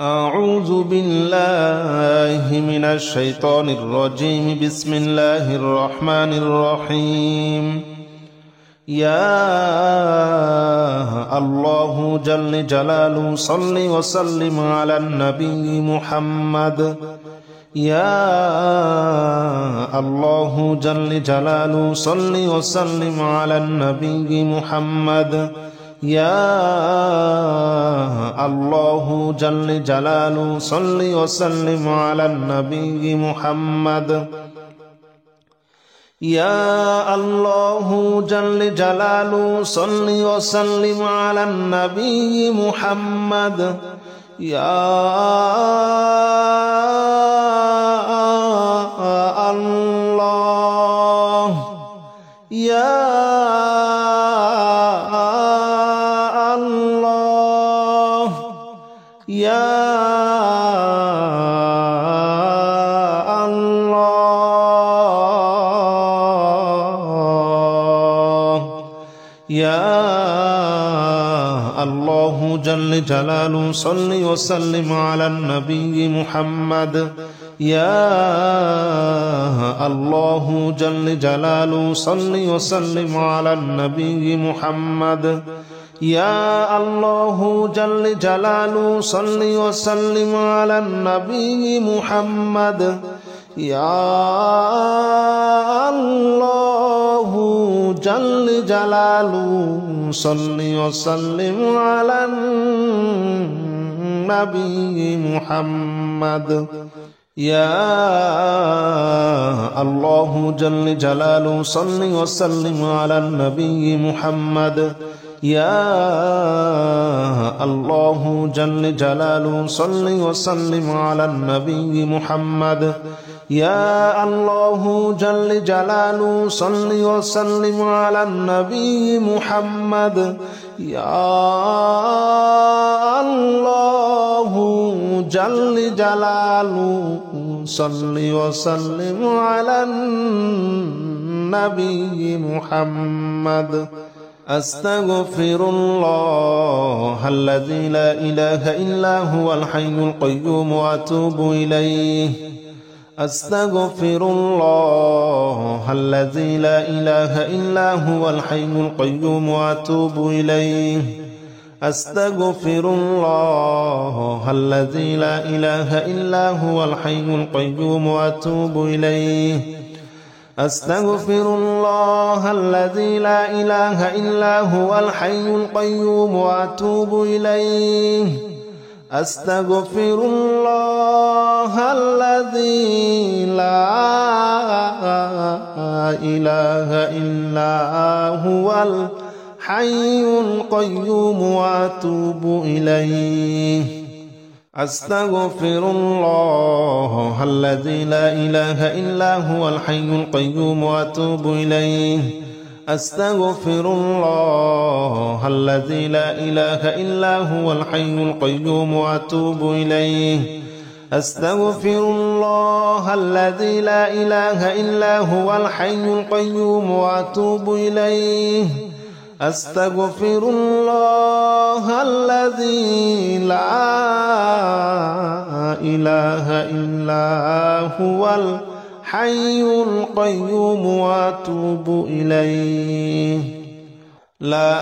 أعوذ بالله من الشيطان الرجيم. بسم الله الرحمن الرحيم. يا الله جل جلاله صل وسلم على النبي محمد. يا الله جل جلاله صل وسلم على النبي محمد. يا الله جل جلاله صل وسلم على النبي محمد. يا الله جل جلاله صل وسلم على النبي محمد. يا الله يا يا الله يا الله جل جلاله صل وسلم على النبي محمد. يا الله جل جلاله صل وسلم على النبي محمد. يا الله جل جلاله صل وسلم على النبي محمد. يا الله جل جلاله صل وسلم على النبي محمد. يا الله جل جلاله صل وسلم على النبي محمد. يا الله جل جلاله صل وسلم على النبي محمد. يا الله جل جلاله صل وسلم على النبي محمد. يا الله جل جلاله صل وسلم على النبي محمد. أستغفر الله الذي لا إله إلا هو الحي القيوم وأتوب إليه. أستغفر الله الذي لا إله إلا هو الحي القيوم وأتوب إليه. أستغفر الله الذي لا إله إلا هو الحي القيوم وأتوب إليه. أستغفر الله الذي لا إله إلا هو الحي القيوم وأتوب إليه. أستغفر الله الذي لا إله إلا هو الحي القيوم وأتوب إليه. أستغفر الله الذي لا إله إلا هو الحي القيوم وأتوب إليه. أستغفر الله الذي لا إله إلا هو الحي القيوم وأتوب إليه. أستغفر الله الذي لا إله إلا هو الحي القيوم وأتوب إليه. أستغفر الله الذي لا إله إلا هو الحي القيوم وأتوب إليه. لا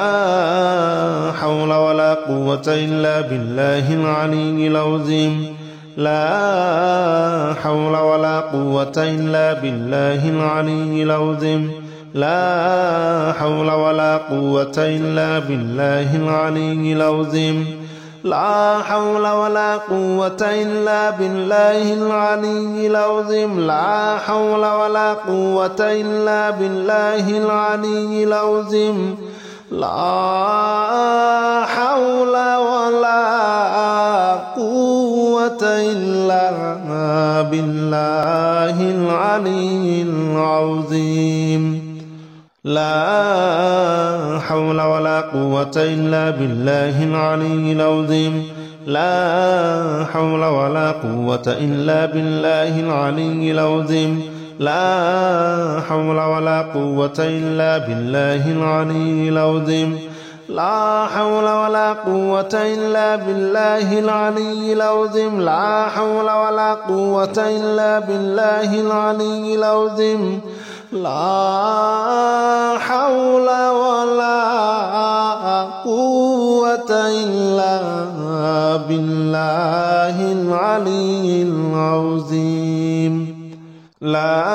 حول ولا قوة إلا بالله العلي العظيم. لا حول ولا قوة إلا بالله العلي العظيم. لا حول ولا قوة إلا بالله العلي العظيم. لا حول ولا قوة إلا بالله العلي العظيم. لا حول ولا قوة إلا بالله العلي العظيم. لا حول ولا قوة إلا بالله العلي العظيم. لا حول ولا قوة إلا بالله العلي العظيم. لا حول ولا قوة إلا بالله العلي العظيم. لا حول ولا قوة إلا بالله العلي العظيم. لا حول ولا قوة إلا بالله العلي العظيم لا حول ولا قوة إلا بالله العلي العظيم لا حول ولا قوة إلا بالله العلي العظيم لا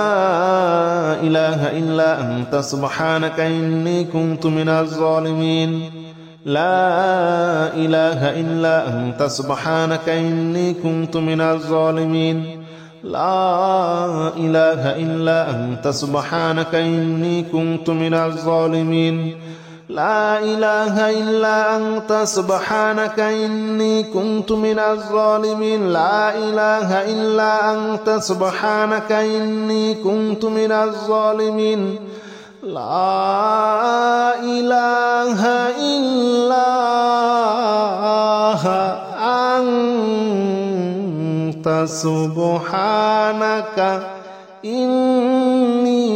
إله إلا أنت سبحانك إني كنت من الظالمين لا إله إلا أنت سبحانك إني كنت من الظالمين لا إله إلا أنت سبحانك إني كنت من الظالمين لا إله إلا أنت سبحانك إني كنت من الظالمين لا إله إلا أنت سبحانك إني كنت من الظالمين لا إله إلا أنت سبحانك إني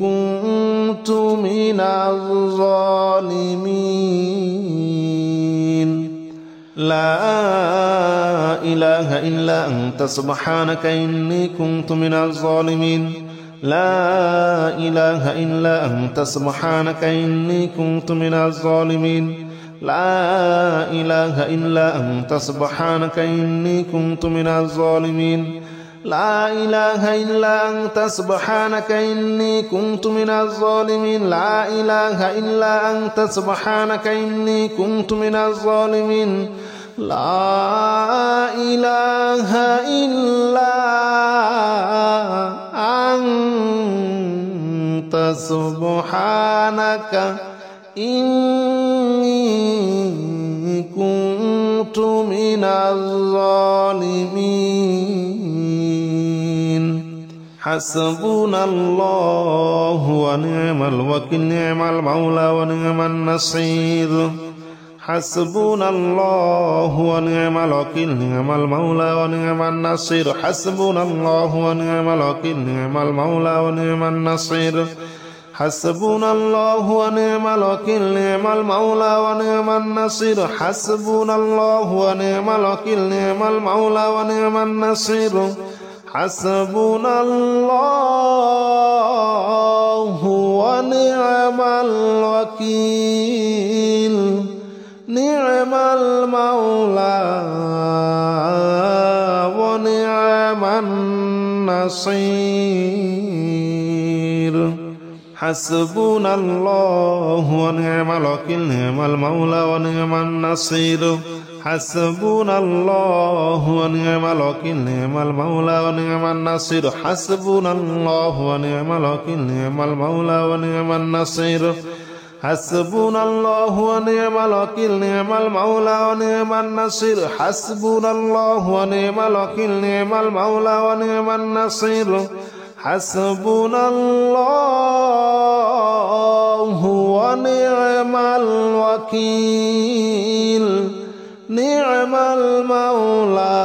كنت من الظالمين لا إله إلا أنت سبحانك إني كنت من الظالمين لا إله إلا أنت سبحانك إني كنت من الظالمين لا إله إلا أنت سبحانك إني كنت من الظالمين لا إله إلا أنت سبحانك إني كنت من الظالمين لا إله إلا أنت سبحانك إني كنت من الظالمين لا إله إلا أنت سبحانك إني كنت من الظالمين حسبنا الله ونعم الوكيل نعم المولى ونعم النصير حسبنا الله ونعم الوكيل نعم المولى ونعم النصير حسبنا الله ونعم الوكيل نعم المولى ونعم النصير حسبنا الله ونعم الوكيل نعم المولى ونعم النصير حسبنا الله ونعم الوكيل نعم المولى ونعم النصير حسبنا الله ونعم الوكيل نعم المولى ونعم النصير حسبنا الله ونعم الوكيل نعم المولى ونعم النصير حسبنا الله ونعم الوكيل نعم المولى ونعم النصير حسبنا الله ونعم الوكيل نعم المولى ونعم النصير حسبنا الله ونعم الوكيل نعم المولى ونعم النصير حسبنا الله ونعم الوكيل نعم المولى ونعم النصير حسبنا الله ونعم الوكيل نعم المولى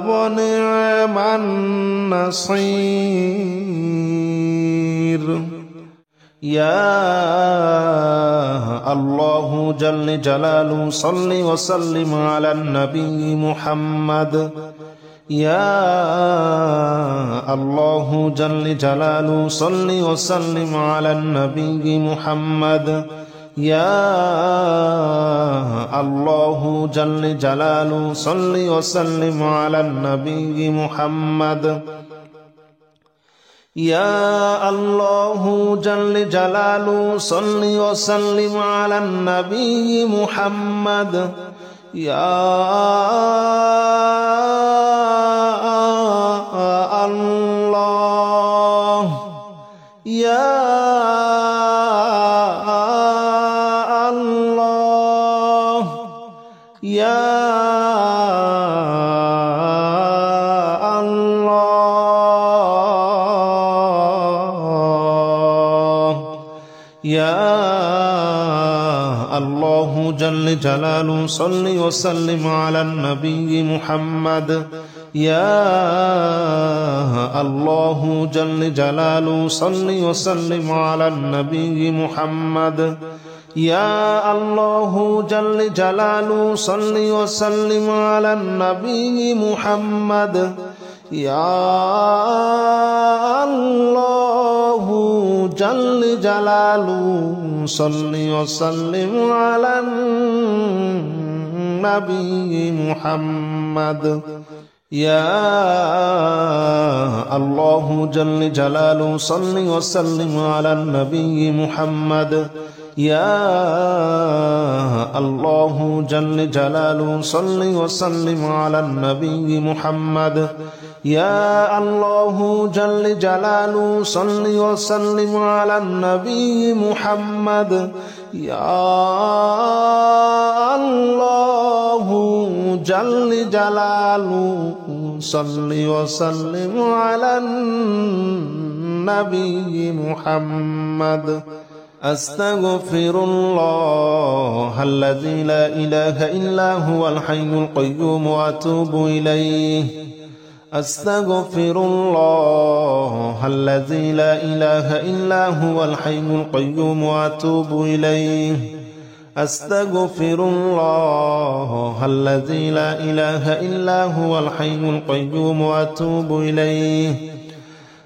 ونعم النصير يا الله جل جلاله صل وسلم على النبي محمد يا الله جل جلاله صل وسلم على النبي محمد يا الله جل جلاله صل وسلم على النبي محمد يا الله جل جلاله صل وسلم على النبي محمد يا الله يا الله يا يا الله جل جلاله صل وسلم على النبي محمد يا الله جل جلاله صل وسلم على النبي محمد يا الله جل جلاله صل وسلم على النبي محمد يا الله جل جلاله صل وسلم على النبي محمد يا الله جل جلاله صل وسلم على النبي محمد يا الله جل جلاله صل وسلم على النبي محمد يا الله جل جلاله صل وسلم على النبي محمد يا الله جل جلاله صل وسلم على النبي محمد أستغفر الله الذي لا إله إلا هو الحي القيوم وأتوب إليه أستغفر الله الذي لا إله إلا هو الحي القيوم وأتوب إليه أستغفر الله الذي لا إله إلا هو الحي القيوم وأتوب إليه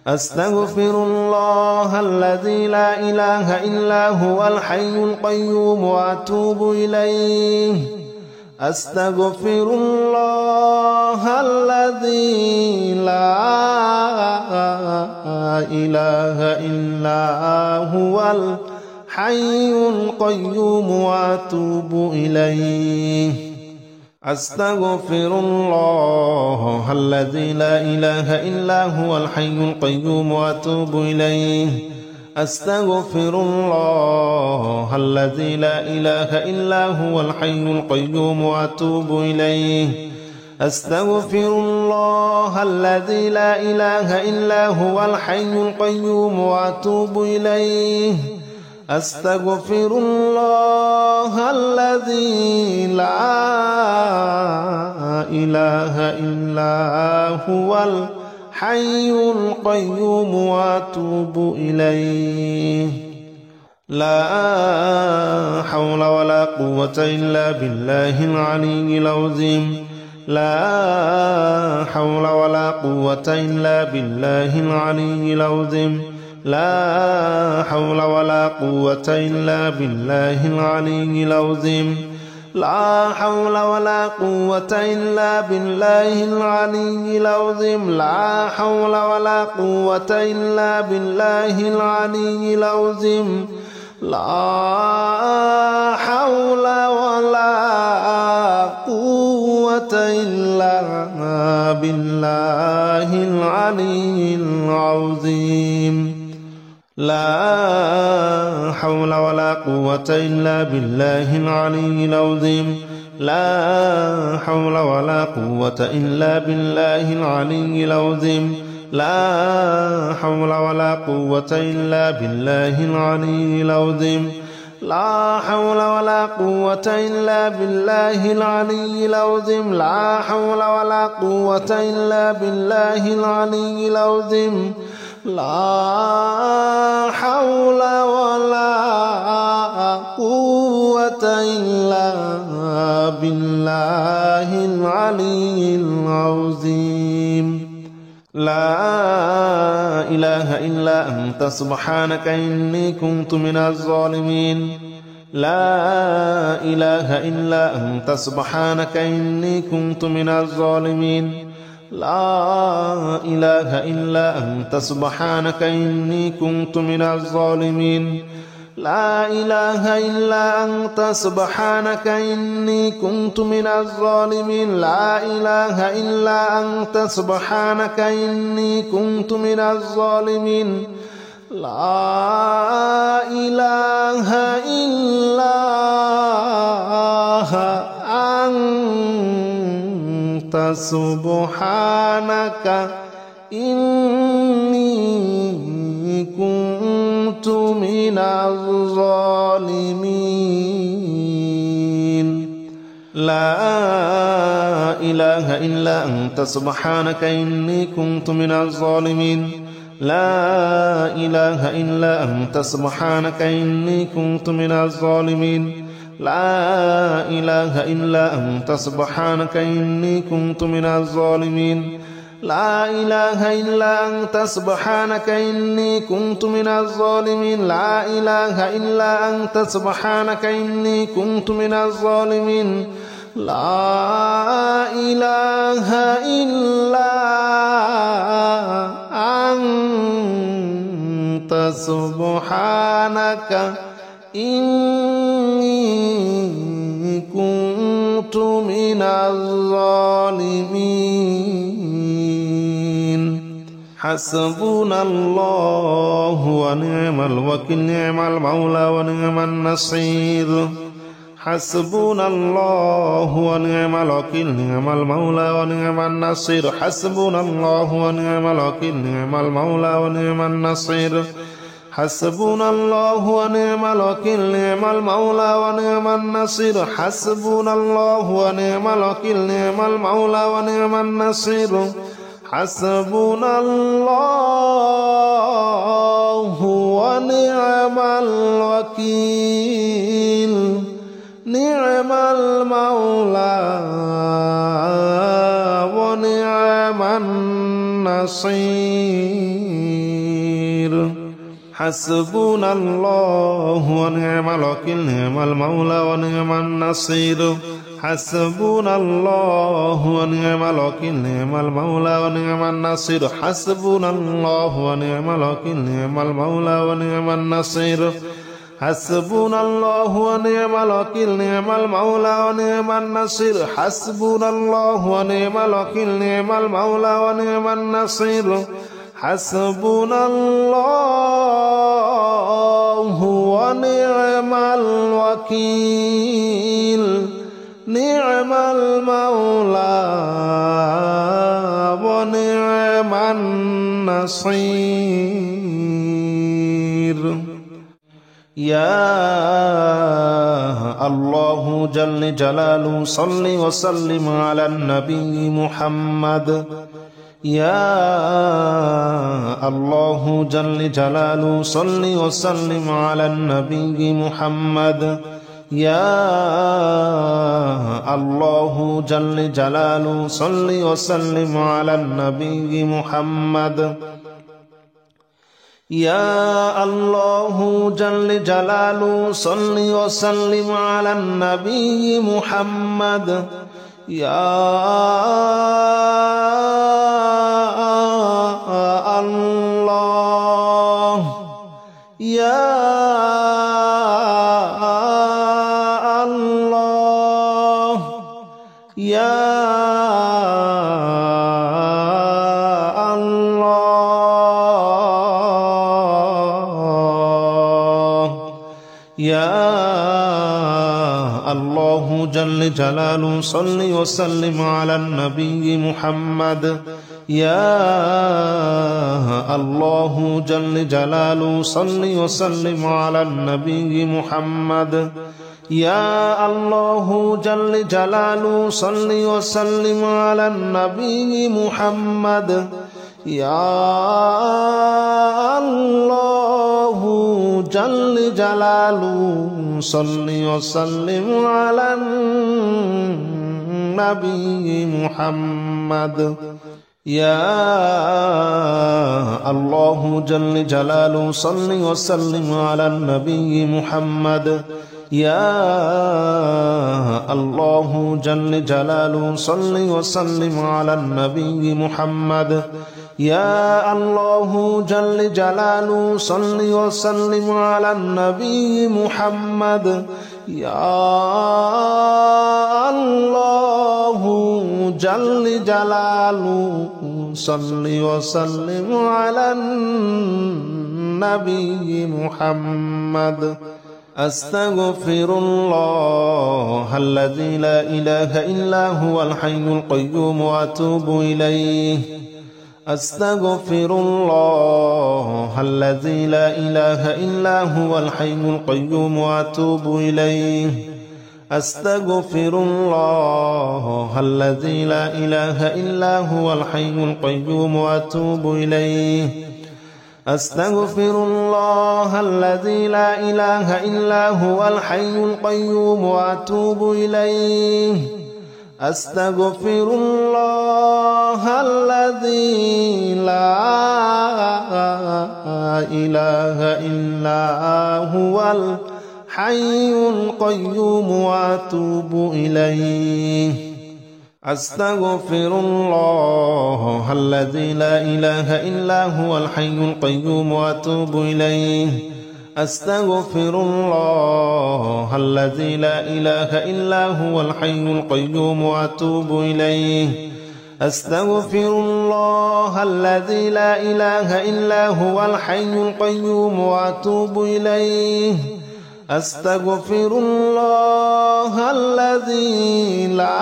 أستغفر الله الذي لا إله إلا هو الحي القيوم وأتوب إليه أستغفر الله الذي لا إله إلا هو الحي القيوم وأتوب إليه أستغفر الله الذي لا إله إلا هو الحي القيوم وأتوب إليه أستغفر الله الذي لا إله إلا هو الحي القيوم وأتوب إليه أستغفر الله الذي لا إله إلا هو الحي القيوم وأتوب إليه أستغفر الله الذي لا إله إلا هو الحي القيوم وأتوب إليه لا حول ولا قوة إلا بالله العلي العظيم لا حول ولا قوة إلا بالله العلي العظيم لا حول ولا قوة إلا بالله العلي العظيم لا حول ولا قوة إلا بالله العلي العظيم لا حول ولا قوة إلا بالله العلي العظيم لا حول ولا قوة إلا بالله العلي العظيم لا حول ولا قوة إلا بالله العلي العظيم لا حول ولا قوة إلا بالله العلي العظيم لا حول ولا قوة إلا بالله العلي العظيم لا حول ولا قوة إلا بالله العلي العظيم لا حول ولا قوة إلا بالله العلي العظيم لا حول ولا قوة إلا بالله العلي العظيم لا إله إلا أنت سبحانك إني كنت من الظالمين لا إله إلا أنت سبحانك إني كنت من الظالمين لا إله إلا أنت سبحانك إني كنت من الظالمين لا إله إلا أنت سبحانك إني كنت من الظالمين لا إله إلا أنت سبحانك إني كنت من الظالمين لا إله إلا أنت سبحانك إني كنت من الظالمين لا إله إلا أنت سبحانك إني كنت من الظالمين لا إله إلا أنت سبحانك إني كنت من الظالمين لا إله إلا أنت سبحانك إني كنت من الظالمين لا إله إلا أنت سبحانك إني كنت من الظالمين لا إله إلا أنت سبحانك إني كنت من الظالمين لا إله إلا أنت سبحانك إني كنت من الظالمين حسبنا الله ونعم الوكيل نعم المولى ونعم النصير حسبنا الله ونعم الوكيل نعم المولى ونعم النصير حسبنا الله ونعم الوكيل نعم المولى ونعم النصير حسبنا الله ونعم الوكيل نعم المولى ونعم النصير حسبنا الله ونعم الوكيل نعم المولى ونعم النصير حسبنا الله ونعم الوكيل نعم المولى ونعم النصير حسبنا الله ونعم الوكيل نعم المولى ونعم النصير حسبنا الله ونعم الوكيل نعم المولى ونعم النصير حسبنا الله ونعم الوكيل نعم المولى ونعم النصير حسبنا الله ونعم الوكيل نعم المولى ونعم النصير حسبنا الله ونعم الوكيل نعم المولى ونعم النصير حسبنا الله ونعم الوكيل نعم المولى ونعم النصير يا الله جل جلاله صل وسلم على النبي محمد يا الله جل جلاله صل وسلم على النبي محمد يا الله جل جلاله صل وسلم على النبي محمد يا الله جل جلاله صل وسلم على النبي محمد يا الله يا الله يا يا الله جل جلاله صل وسلم على النبي محمد يا الله جل جلاله صل وسلم على النبي محمد يا الله جل جلاله صل وسلم على النبي محمد يا الله جل جلاله صل وسلم على النبي محمد يا الله جل جلاله صل وسلم على النبي محمد يا الله جل جلاله صل وسلم على النبي محمد يا الله جل جلاله صل وسلم على النبي محمد يا الله جل جلاله صل وسلم على النبي محمد أستغفر الله الذي لا إله إلا هو الحي القيوم وأتوب إليه أستغفر الله الذي لا إله إلا هو الحي القيوم وأتوب إليه أستغفر الله الذي لا إله إلا هو الحي القيوم وأتوب إليه أستغفر الله الذي لا إله إلا هو الحي القيوم وأتوب إليه أستغفر الله الذي لا إله إلا هو الحي القيوم وأتوب إليه أستغفر الله الذي لا إله إلا هو الحي القيوم وأتوب إليه أستغفر الله الذي لا إله إلا هو الحي القيوم وأتوب إليه أستغفر الله الذي لا إله إلا هو الحي القيوم وأتوب إليه أستغفر الله الذي لا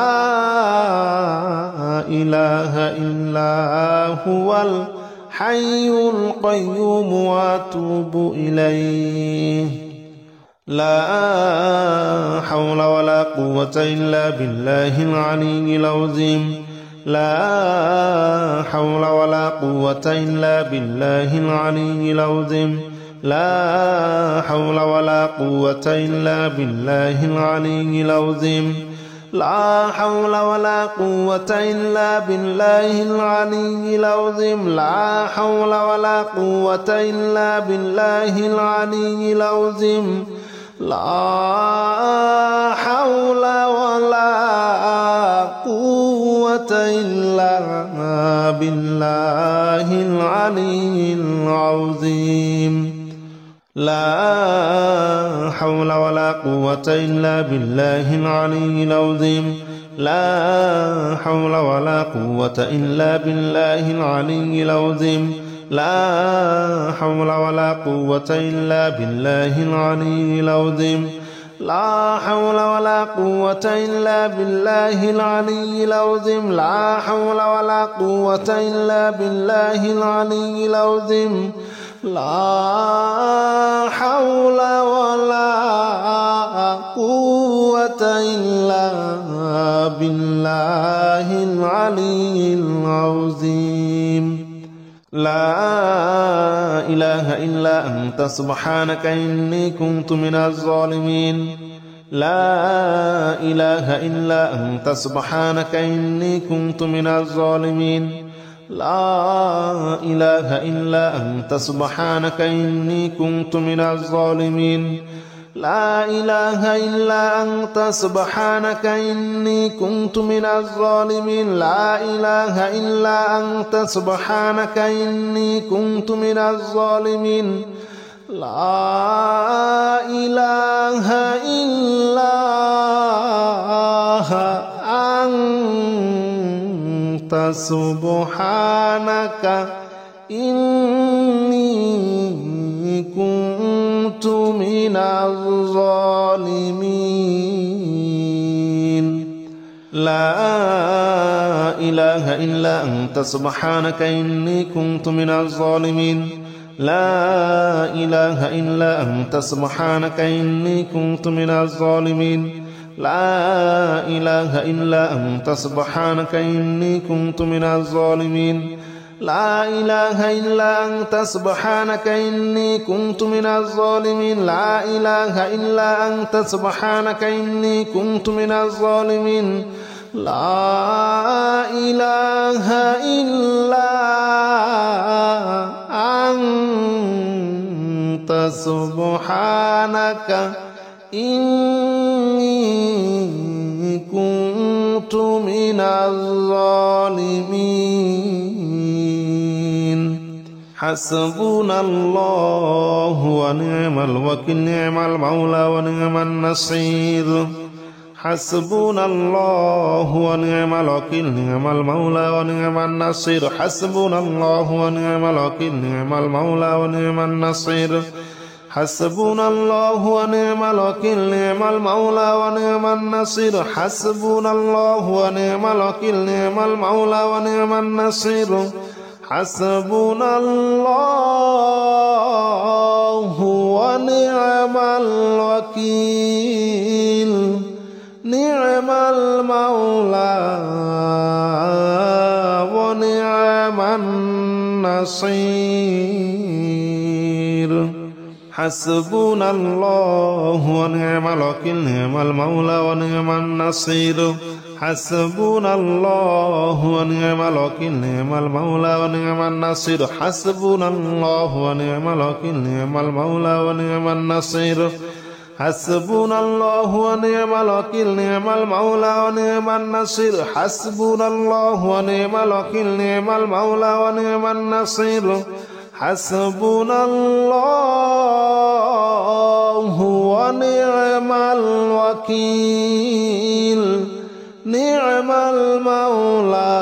إله إلا هو الحي القيوم وأتوب إليه لا حول ولا قوة إلا بالله العلي العظيم لا حول ولا قوة إلا بالله العلي العظيم لا حول ولا قوة إلا بالله العلي العظيم لا حول ولا قوة إلا بالله العلي العظيم لا حول ولا قوة إلا بالله العلي العظيم لا حول ولا قوة إلا بالله العلي العظيم لا حول ولا قوة إلا بالله العلي العظيم لا حول ولا قوة إلا بالله العلي العظيم لا حول ولا قوة إلا بالله العلي العظيم لا حول ولا قوة إلا بالله العلي العظيم لا حول ولا قوة إلا بالله العلي العظيم لا حول ولا قوة إلا بالله العلي العظيم لا إله إلا أنت سبحانك إني كنت من الظالمين لا إله إلا أنت سبحانك إني كنت من الظالمين لا إله إلا أنت سبحانك إني كنت من الظالمين لا إله إلا أنت سبحانك إني كنت من الظالمين لا إله إلا أنت سبحانك إني كنت من الظالمين لا إله إلا أنت سبحانك إني كنت من الظالمين لا إله إلا أنت سبحانك إني كنت من الظالمين لا إله إلا أنت سبحانك إني كنت من الظالمين لا إله إلا أنت سبحانك إني كنت من الظالمين لا إله إلا أنت سبحانك إني كنت من الظالمين لا إله إلا أنت سبحانك إني كنت من الظالمين لا إله إلا أنت سبحانك إني كنت من الظالمين حسبنا الله ونعم الوكيل نعم المولى ونعم النصير حسبنا الله ونعم الوكيل نعم المولى ونعم النصير حسبنا الله ونعم الوكيل نعم المولى ونعم النصير حسبنا الله ونعم الوكيل نعم المولى ونعم النصير حسبنا الله ونعم الوكيل نعم المولى ونعم النصير حسبنا الله ونعم الوكيل نعم المولى ونعم النصير حسبنا الله ونعم الوكيل نعم المولى ونعم النصير حسبنا الله ونعم الوكيل نعم المولى ونعم النصير حسبنا الله ونعم الوكيل نعم المولى ونعم النصير حسبنا الله ونعم الوكيل نعم المولى ونعم النصير حسبنا الله ونعم الوكيل نعم المولى ونعم النصير حسبنا الله ونعم الوكيل نعم المولى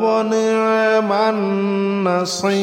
ونعم النصير